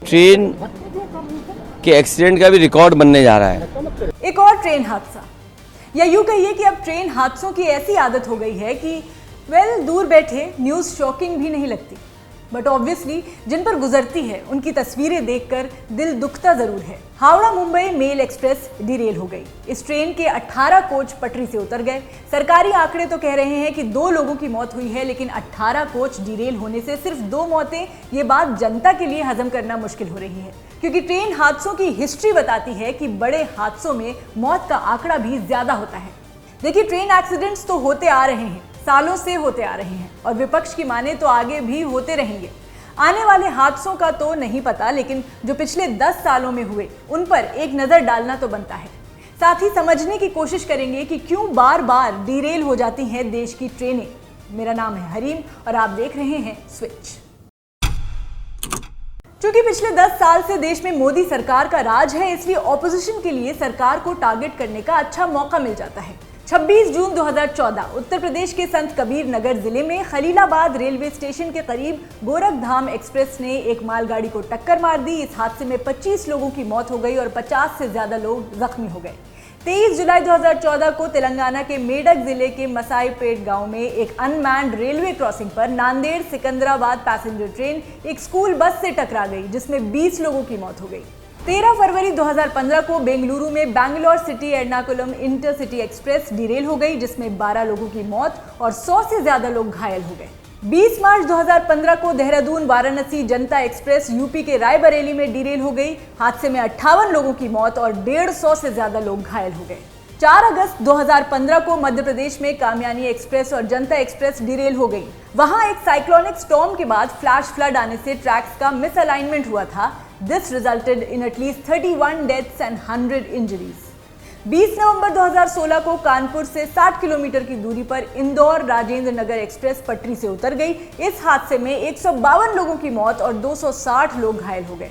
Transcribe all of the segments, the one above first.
Train के accident का भी रिकॉर्ड बनने जा रहा है। एक और ट्रेन हादसा, या यूं कहिए कि अब ट्रेन हादसों की ऐसी आदत हो गई है कि दूर बैठे न्यूज़ शॉकिंग भी नहीं लगती, बट ऑब्वियसली जिन पर गुजरती है उनकी तस्वीरें देखकर दिल दुखता जरूर है। Howrah Mumbai mail express derail हो गई। इस ट्रेन के 18 कोच पटरी से उतर गए। सरकारी आंकड़े तो कह रहे हैं कि 2 लोगों की मौत हुई है, लेकिन 18 कोच डिरेल होने से सिर्फ 2 मौतें, ये बात जनता के लिए हजम करना मुश्किल हो रही है, क्योंकि ट्रेन हादसों की हिस्ट्री बताती है कि बड़े हादसों में मौत का आंकड़ा भी ज्यादा होता है। देखिए, ट्रेन एक्सीडेंट्स तो होते आ रहे हैं, सालों से होते आ रहे हैं, और विपक्ष की माने तो आगे भी होते रहेंगे। आने वाले हादसों का तो नहीं पता, लेकिन जो पिछले 10 सालों में हुए उन पर एक नजर डालना तो बनता है। साथ ही समझने की कोशिश करेंगे कि क्यों बार बार डिरेल हो जाती हैं देश की ट्रेनें। मेरा नाम है हरीम और आप देख रहे हैं स्विच। चूंकि पिछले 10 साल से देश में मोदी सरकार का राज है, इसलिए ऑपोजिशन के लिए सरकार को टारगेट करने का अच्छा मौका मिल जाता है। 26 जून 2014 उत्तर प्रदेश के संत कबीर नगर जिले में खलीलाबाद रेलवे स्टेशन के करीब गोरखधाम एक्सप्रेस ने एक मालगाड़ी को टक्कर मार दी। इस हादसे में 25 लोगों की मौत हो गई और 50 से ज्यादा लोग जख्मी हो गए। 23 जुलाई 2014 को तेलंगाना के मेडक जिले के मसाईपेट गांव में एक अनमैन्ड रेलवे क्रॉसिंग पर नांदेड़ सिकंदराबाद पैसेंजर ट्रेन एक स्कूल बस से टकरा गई, जिसमें 20 लोगों की मौत हो गई। 13 फरवरी 2015 को बेंगलुरु में Bangalore city Ernakulam intercity express derail हो गई, जिसमें 12 लोगों की मौत और 100 से ज्यादा लोग घायल हो गए। 20 मार्च 2015 को देहरादून वाराणसी जनता एक्सप्रेस यूपी के रायबरेली में डिरेल हो गई। हादसे में 58 लोगों की मौत और 150 से ज्यादा लोग घायल हो गए। 4 अगस्त 2015 को मध्य प्रदेश में कामयानी एक्सप्रेस और जनता एक्सप्रेस डिरेल हो गई। वहां एक साइक्लोनिक स्टॉर्म के बाद फ्लैश फ्लड आने से ट्रैक्स का मिसअलाइनमेंट हुआ था। This resulted in at least 31 deaths and 100 injuries. 20 नवंबर 2016 को कानपुर से 60 किलोमीटर की दूरी पर इंदौर राजेंद्र नगर एक्सप्रेस पटरी से उतर गई। इस हादसे में 152 लोगों की मौत और 260 लोग घायल हो गए।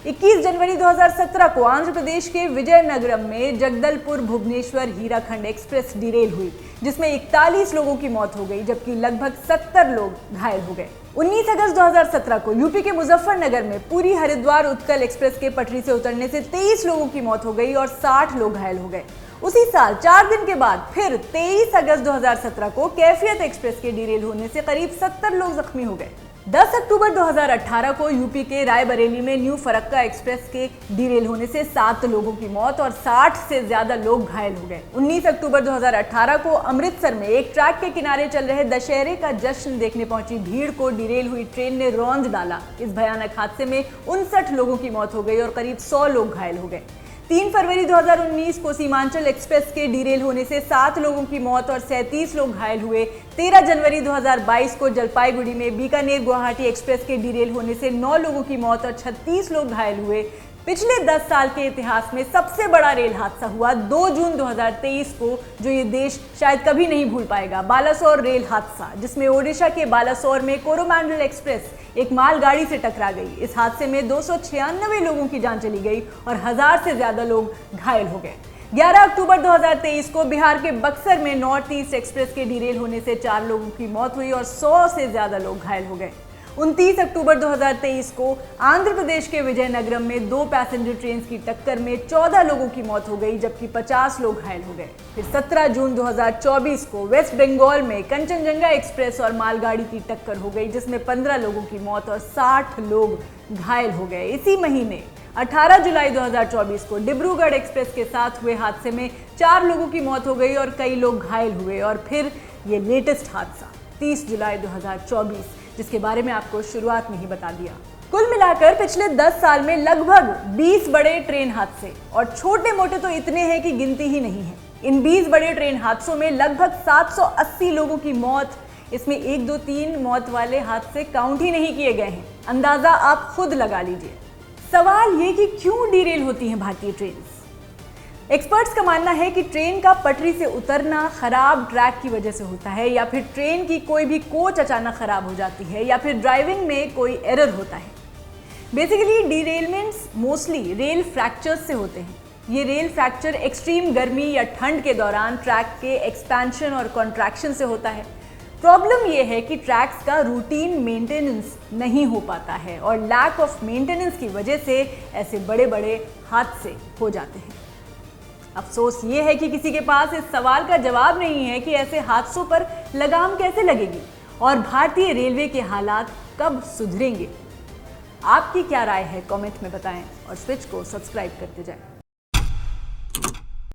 21 जनवरी 2017 को आंध्र प्रदेश के विजयनगरम में जगदलपुर भुवनेश्वर हीराखंड एक्सप्रेस डिरेल हुई, जिसमें 41 लोगों की मौत हो गई, जबकि लगभग 70 लोग घायल हो गए। 19 अगस्त 2017 को यूपी के मुजफ्फरनगर में पूरी हरिद्वार उत्कल एक्सप्रेस के पटरी से उतरने से 23 लोगों की मौत हो गई और 60 लोग घायल हो गए। उसी साल 4 दिन के बाद फिर 23 अगस्त 2017 को कैफियत एक्सप्रेस के डिरेल होने से करीब 70 लोग जख्मी हो गए। 10 अक्टूबर 2018 को यूपी के रायबरेली में न्यू फरक्का एक्सप्रेस के डिरेल होने से 7 लोगों की मौत और 60 से ज्यादा लोग घायल हो गए। 19 अक्टूबर 2018 को अमृतसर में एक ट्रैक के किनारे चल रहे दशहरे का जश्न देखने पहुंची भीड़ को डिरेल हुई ट्रेन ने रौंद डाला। इस भयानक हादसे में 59 लोगों की मौत हो गई और करीब 100 लोग घायल हो गए। 3 फरवरी 2019 को सीमांचल एक्सप्रेस के डिरेल होने से 7 लोगों की मौत और 37 लोग घायल हुए। 13 जनवरी 2022 को जलपाईगुड़ी में बीकानेर गुवाहाटी एक्सप्रेस के डिरेल होने से 9 लोगों की मौत और 36 लोग घायल हुए। पिछले 10 साल के इतिहास में सबसे बड़ा रेल हादसा हुआ 2 जून 2023 को, जो ये देश शायद कभी नहीं भूल पाएगा। बालासोर रेल हादसा, जिसमें ओडिशा के बालासोर में कोरोमंडल एक्सप्रेस एक मालगाड़ी से टकरा गई। इस हादसे में 296 लोगों की जान चली गई और 1000 से ज्यादा लोग घायल हो गए। 11 अक्टूबर 2023 को बिहार के बक्सर में नॉर्थ ईस्ट एक्सप्रेस के डिरेल होने से 4 लोगों की मौत हुई और 100 से ज्यादा लोग घायल हो गए। 29 अक्टूबर 2023 को आंध्र प्रदेश के विजयनगरम में 2 पैसेंजर ट्रेन की टक्कर में 14 लोगों की मौत हो गई, जबकि 50 लोग घायल हो गए। फिर 17 जून 2024 को वेस्ट बंगाल में कंचनजंगा एक्सप्रेस और मालगाड़ी की टक्कर हो गई, जिसमें 15 लोगों की मौत और 60 लोग घायल हो गए। इसी महीने 18 जुलाई 2024 को डिब्रूगढ़ एक्सप्रेस के साथ हुए हादसे में 4 लोगों की मौत हो गई और कई लोग घायल हुए। और फिर ये लेटेस्ट हादसा 30 जुलाई 2024, जिसके बारे में आपको शुरुआत में ही बता दिया। कुल मिलाकर पिछले 10 साल में लगभग 20 बड़े ट्रेन हादसे, और छोटे मोटे तो इतने हैं कि गिनती ही नहीं है। इन 20 बड़े ट्रेन हादसों में लगभग 780 लोगों की मौत, इसमें 1, 2, 3 मौत वाले हादसे काउंट ही नहीं किए गए हैं। अंदाजा आप खुद लगा लीजिए। सवाल ये कि क्यों डिरेल होती हैं भारतीय ट्रेन? एक्सपर्ट्स का मानना है कि ट्रेन का पटरी से उतरना खराब ट्रैक की वजह से होता है, या फिर ट्रेन की कोई भी कोच अचानक खराब हो जाती है, या फिर ड्राइविंग में कोई एरर होता है। बेसिकली डिरेलमेंट्स मोस्टली रेल फ्रैक्चर्स से होते हैं। ये रेल फ्रैक्चर एक्सट्रीम गर्मी या ठंड के दौरान ट्रैक के एक्सपेंशन और कॉन्ट्रैक्शन से होता है। प्रॉब्लम यह है कि ट्रैक्स का रूटीन मेंटेनेंस नहीं हो पाता है और लैक ऑफ मेंटेनेंस की वजह से ऐसे बड़े बड़े हादसे हो जाते हैं। अफसोस ये है कि किसी के पास इस सवाल का जवाब नहीं है कि ऐसे हादसों पर लगाम कैसे लगेगी और भारतीय रेलवे के हालात कब सुधरेंगे। आपकी क्या राय है कमेंट में बताएं और स्विच को सब्सक्राइब करते जाएं।